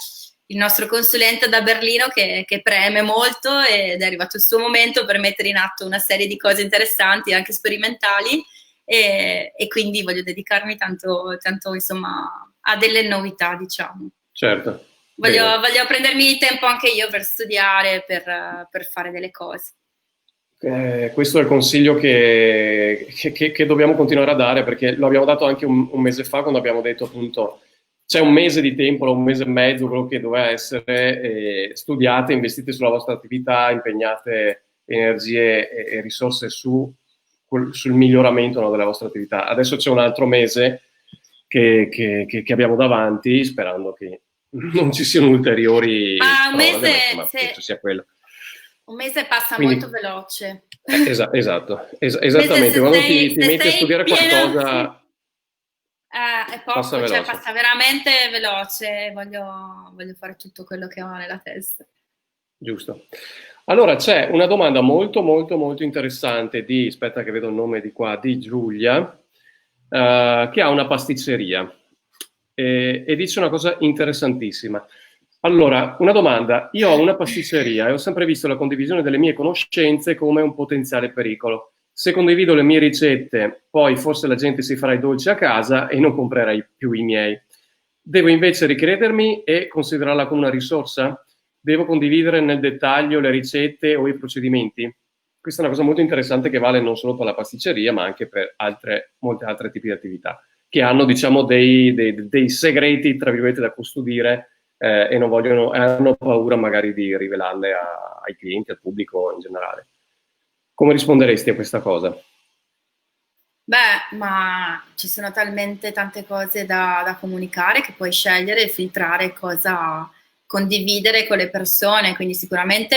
il nostro consulente da Berlino che preme molto ed è arrivato il suo momento per mettere in atto una serie di cose interessanti, anche sperimentali, e quindi voglio dedicarmi tanto insomma, a delle novità, diciamo. Certo. Voglio prendermi il tempo anche io per studiare, per fare delle cose. Questo è il consiglio che dobbiamo continuare a dare, perché lo abbiamo dato anche un mese fa quando abbiamo detto appunto c'è un mese di tempo, un mese e mezzo, quello che doveva essere, studiate, investite sulla vostra attività, impegnate energie e risorse sul miglioramento, no, della vostra attività. Adesso c'è un altro mese che abbiamo davanti, sperando che non ci siano ulteriori proroghe, ma penso sia quello. Un mese passa molto veloce. Esatto, esattamente. Quando ti metti a studiare qualcosa è poco, passa veramente veloce, voglio fare tutto quello che ho nella testa. Giusto. Allora c'è una domanda molto molto molto interessante aspetta che vedo il nome di qua, di Giulia, che ha una pasticceria e dice una cosa interessantissima. Allora, una domanda, io ho una pasticceria e ho sempre visto la condivisione delle mie conoscenze come un potenziale pericolo. Se condivido le mie ricette, poi forse la gente si farà i dolci a casa e non comprerà più i miei. Devo invece ricredermi e considerarla come una risorsa? Devo condividere nel dettaglio le ricette o i procedimenti? Questa è una cosa molto interessante che vale non solo per la pasticceria, ma anche per molte altre tipi di attività, che hanno, diciamo, dei segreti, tra virgolette, da custodire e non vogliono, hanno paura magari di rivelarle ai clienti, al pubblico in generale. Come risponderesti a questa cosa? Beh, ma ci sono talmente tante cose da comunicare che puoi scegliere e filtrare cosa condividere con le persone, quindi sicuramente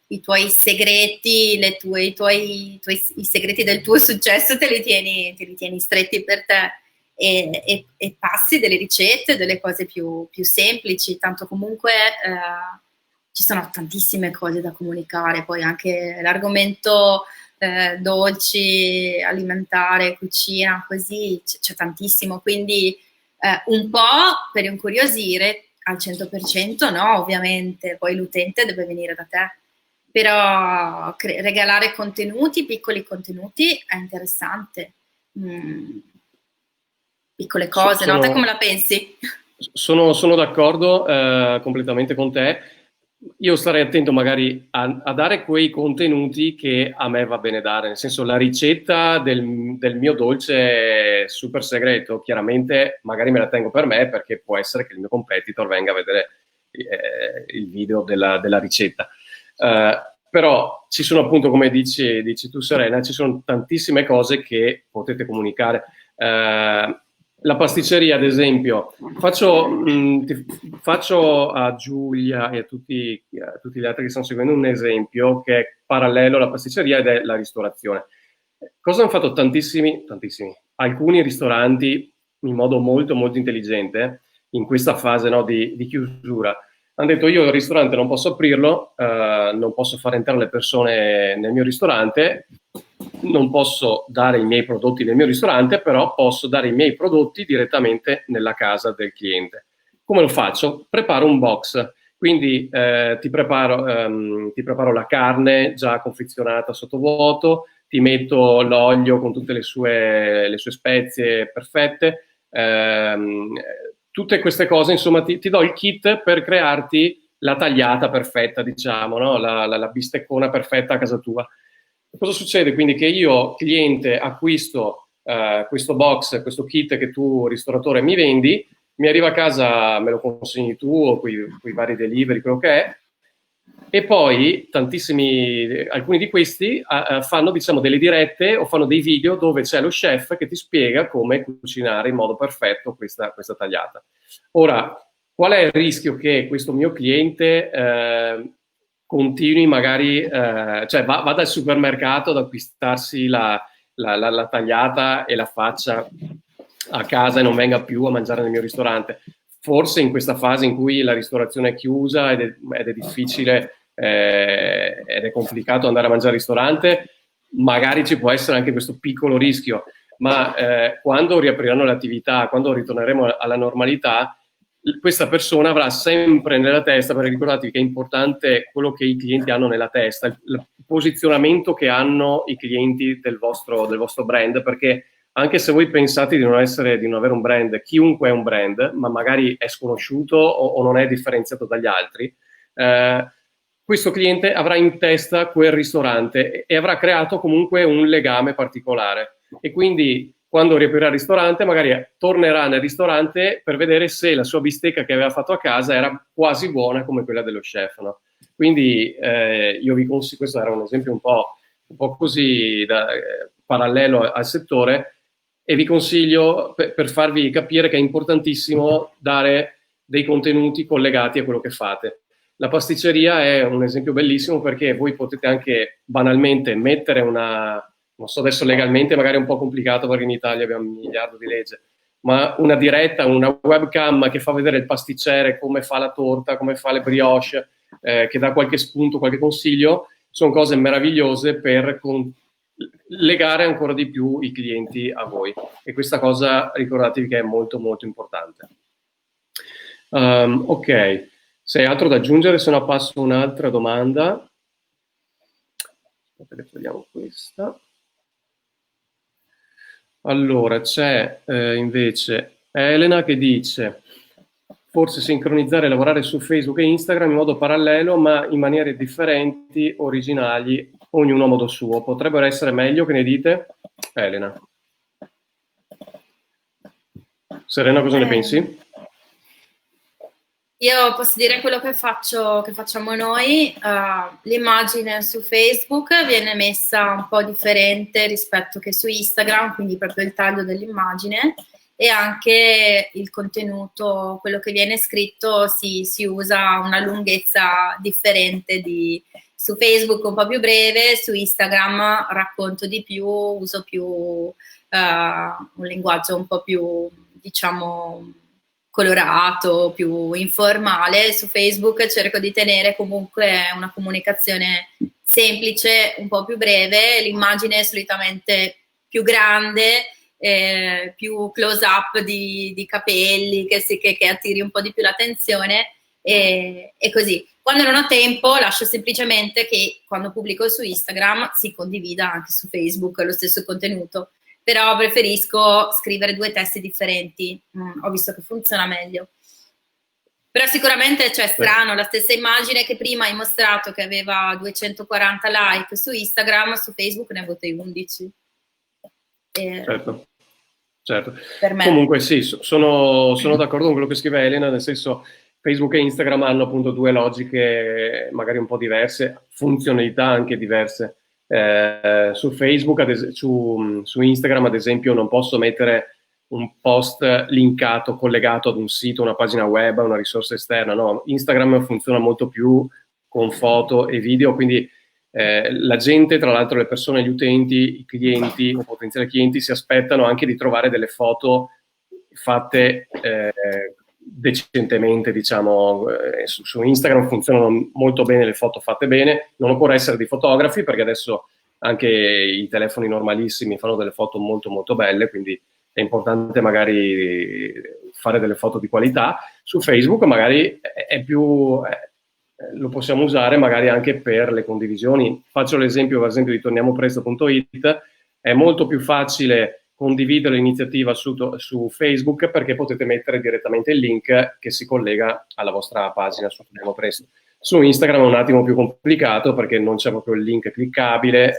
i tuoi segreti, i segreti del tuo successo te li tieni stretti per te e passi delle ricette, delle cose più semplici, tanto comunque ci sono tantissime cose da comunicare, poi anche l'argomento dolci, alimentare, cucina, così c'è tantissimo, quindi un po' per incuriosire, al 100% no, ovviamente, poi l'utente deve venire da te, però regalare contenuti, piccoli contenuti è interessante. Mm, piccole cose, no? Te come la pensi? Sono d'accordo completamente con te. Io starei attento magari a dare quei contenuti che a me va bene dare, nel senso la ricetta del mio dolce super segreto, chiaramente magari me la tengo per me perché può essere che il mio competitor venga a vedere il video della ricetta. Però ci sono appunto, come dici tu Serena, ci sono tantissime cose che potete comunicare. La pasticceria, ad esempio, faccio a Giulia e a tutti gli altri che stanno seguendo un esempio che è parallelo alla pasticceria ed è la ristorazione. Cosa hanno fatto tantissimi, alcuni ristoranti in modo molto, molto intelligente in questa fase, no, di chiusura? Hanno detto io il ristorante non posso aprirlo, non posso far entrare le persone nel mio ristorante, non posso dare i miei prodotti nel mio ristorante, però posso dare i miei prodotti direttamente nella casa del cliente. Come lo faccio? Preparo un box, quindi ti preparo la carne già confezionata sottovuoto, ti metto l'olio con tutte le sue spezie perfette, tutte queste cose, insomma, ti do il kit per crearti la tagliata perfetta, diciamo, no? La bisteccona perfetta a casa tua. Cosa succede quindi? Che io, cliente, acquisto questo box, questo kit che tu, ristoratore, mi vendi, mi arriva a casa, me lo consegni tu o quei vari delivery, quello che è, e poi alcuni di questi fanno diciamo delle dirette o fanno dei video dove c'è lo chef che ti spiega come cucinare in modo perfetto questa tagliata. Ora, qual è il rischio che questo mio cliente continui magari, cioè vada al supermercato ad acquistarsi la tagliata e la faccia a casa e non venga più a mangiare nel mio ristorante? Forse in questa fase in cui la ristorazione è chiusa ed è difficile ed è complicato andare a mangiare al ristorante, magari ci può essere anche questo piccolo rischio, ma quando riapriranno le attività, quando ritorneremo alla normalità, questa persona avrà sempre nella testa, perché ricordatevi che è importante quello che i clienti hanno nella testa, il posizionamento che hanno i clienti del vostro brand, perché anche se voi pensate di non avere un brand, chiunque è un brand, ma magari è sconosciuto o non è differenziato dagli altri, questo cliente avrà in testa quel ristorante e avrà creato comunque un legame particolare. E quindi quando riaprirà il ristorante, magari tornerà nel ristorante per vedere se la sua bistecca che aveva fatto a casa era quasi buona come quella dello chef, no? Quindi io vi consiglio, questo era un esempio un po' così parallelo al settore, e vi consiglio per farvi capire che è importantissimo dare dei contenuti collegati a quello che fate. La pasticceria è un esempio bellissimo perché voi potete anche banalmente mettere non so adesso legalmente magari è un po' complicato perché in Italia abbiamo un miliardo di leggi, ma una diretta, una webcam che fa vedere il pasticcere, come fa la torta, come fa le brioche, che dà qualche spunto, qualche consiglio, sono cose meravigliose per legare ancora di più i clienti a voi. E questa cosa ricordatevi che è molto molto importante. Ok, se hai altro da aggiungere, se no passo a un'altra domanda. Aspetta che togliamo questa. Allora, c'è invece Elena che dice forse sincronizzare e lavorare su Facebook e Instagram in modo parallelo ma in maniere differenti, originali, ognuno a modo suo. Potrebbero essere meglio, che ne dite? Elena. Serena, cosa ne pensi? Io posso dire quello che facciamo noi. L'immagine su Facebook viene messa un po' differente rispetto che su Instagram, quindi proprio il taglio dell'immagine, e anche il contenuto, quello che viene scritto, si usa una lunghezza differente su Facebook un po' più breve, su Instagram racconto di più, uso più un linguaggio un po' più, diciamo, colorato, più informale. Su Facebook cerco di tenere comunque una comunicazione semplice, un po' più breve, l'immagine è solitamente più grande, più close up di capelli, che attiri un po' di più l'attenzione, e così. Quando non ho tempo lascio semplicemente che quando pubblico su Instagram si condivida anche su Facebook lo stesso contenuto, però preferisco scrivere due testi differenti, ho visto che funziona meglio. Però sicuramente, cioè, strano, la stessa immagine che prima hai mostrato che aveva 240 like su Instagram, su Facebook ne ha avute 11. Certo, certo. Per me. Comunque sì, sono d'accordo con quello che scrive Elena, nel senso Facebook e Instagram hanno appunto due logiche magari un po' diverse, funzionalità anche diverse. Su Facebook, su Instagram ad esempio, non posso mettere un post linkato, collegato ad un sito, una pagina web, una risorsa esterna, no? Instagram funziona molto più con foto e video, quindi la gente, tra l'altro le persone, gli utenti, i clienti o potenziali clienti si aspettano anche di trovare delle foto fatte decentemente, diciamo. Su Instagram funzionano molto bene le foto fatte bene, non occorre essere dei fotografi perché adesso anche i telefoni normalissimi fanno delle foto molto molto belle, quindi è importante magari fare delle foto di qualità. Su Facebook magari è più... lo possiamo usare magari anche per le condivisioni. Faccio l'esempio, per esempio, di torniamopresto.it. È molto più facile condividere l'iniziativa su Facebook perché potete mettere direttamente il link che si collega alla vostra pagina su Torniamo Presto. Su Instagram è un attimo più complicato perché non c'è proprio il link cliccabile,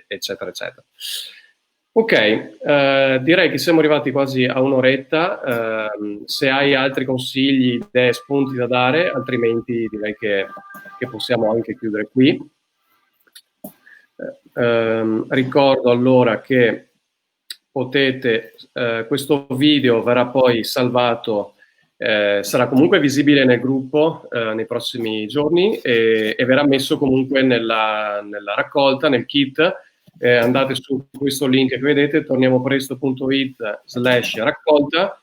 eccetera, eccetera. Ok, direi che siamo arrivati quasi a un'oretta. Se hai altri consigli, idee, spunti da dare, altrimenti direi che possiamo anche chiudere qui. Ricordo allora che potete, questo video verrà poi salvato, sarà comunque visibile nel gruppo nei prossimi giorni e verrà messo comunque nella raccolta, nel kit. Andate su questo link che vedete, torniamopresto.it/raccolta,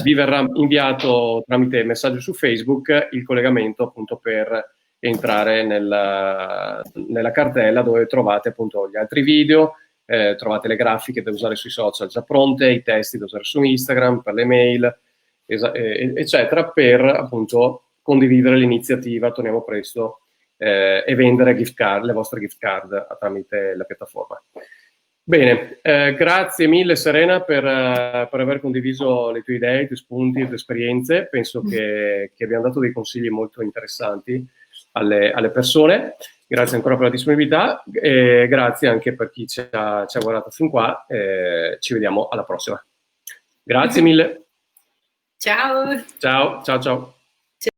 vi verrà inviato tramite messaggio su Facebook il collegamento appunto per entrare nella cartella dove trovate appunto gli altri video, trovate le grafiche da usare sui social già pronte, i testi da usare su Instagram, per le mail, eccetera, per appunto condividere l'iniziativa Torniamo Presto e vendere gift card, le vostre gift card tramite la piattaforma. Bene, grazie mille Serena per aver condiviso le tue idee, i tuoi spunti, le tue esperienze. Penso che abbiamo dato dei consigli molto interessanti alle persone. Grazie ancora per la disponibilità e grazie anche per chi ci ha guardato fin qua. Ci vediamo alla prossima. Grazie mille. Ciao. Ciao, ciao, ciao.